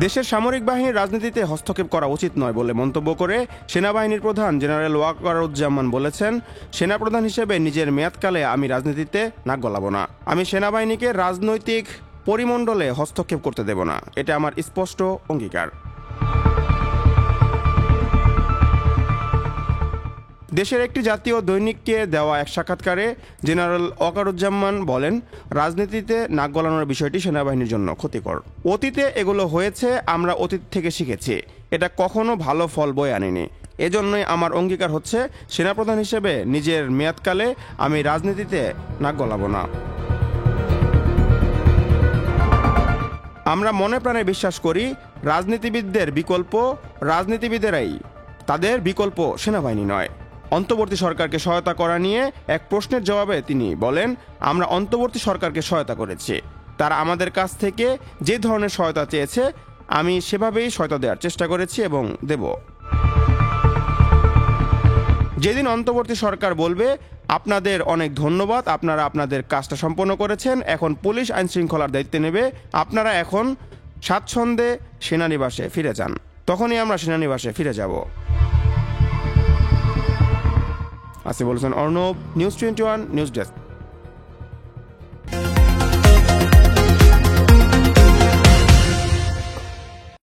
দেশের সামরিক বাহিনীর রাজনীতিতে হস্তক্ষেপ করা উচিত নয় বলে মন্তব্য করে সেনাবাহিনীর প্রধান জেনারেল ওয়াকারুজ্জামান বলেছেন, সেনাপ্রধান হিসেবে নিজের মেয়াদকালে আমি রাজনীতিতে নাক গলাবো না। আমি সেনাবাহিনীকে রাজনৈতিক পরিমণ্ডলে হস্তক্ষেপ করতে দেব না, এটা আমার স্পষ্ট অঙ্গীকার। দেশের একটি জাতীয় দৈনিককে দেওয়া এক সাক্ষাৎকারে জেনারেল ওয়াকারুজ্জামান বলেন, রাজনীতিতে নাক গলানোর বিষয়টি সেনাবাহিনীর জন্য ক্ষতিকর। অতীতে এগুলো হয়েছে, আমরা অতীত থেকে শিখেছি, এটা কখনো ভালো ফল বয়ে আনেনি। এজন্যই আমার অঙ্গীকার হচ্ছে, সেনাপ্রধান হিসেবে নিজের মেয়াদকালে আমি রাজনীতিতে নাক গলাবো না। আমরা মনে প্রাণে বিশ্বাস করি, রাজনীতিবিদদের বিকল্প রাজনীতিবিদেরাই, তাদের বিকল্প সেনাবাহিনী নয়। অন্তর্বর্তী সরকারকে সহায়তা করা নিয়ে এক প্রশ্নের জবাবে তিনি বলেন, আমরা অন্তর্বর্তী সরকারকে সহায়তা করেছি। তারা আমাদের কাছ থেকে যে ধরনের সহায়তা চেয়েছে আমি সেভাবেই সহায়তা দেওয়ার চেষ্টা করেছি এবং দেব। যেদিন অন্তর্বর্তী সরকার বলবে, আপনাদের অনেক ধন্যবাদ, আপনারা আপনাদের কাজটা সম্পন্ন করেছেন, এখন পুলিশ আইন শৃঙ্খলার দায়িত্ব নেবে, আপনারা এখন স্বাচ্ছন্দ্যে সেনানিবাসে ফিরে যান, তখনই আমরা সেনানিবাসে ফিরে যাব। আসি বলেছেন অর্ণব, নিউজ 21 নিউজ ডেস্ক।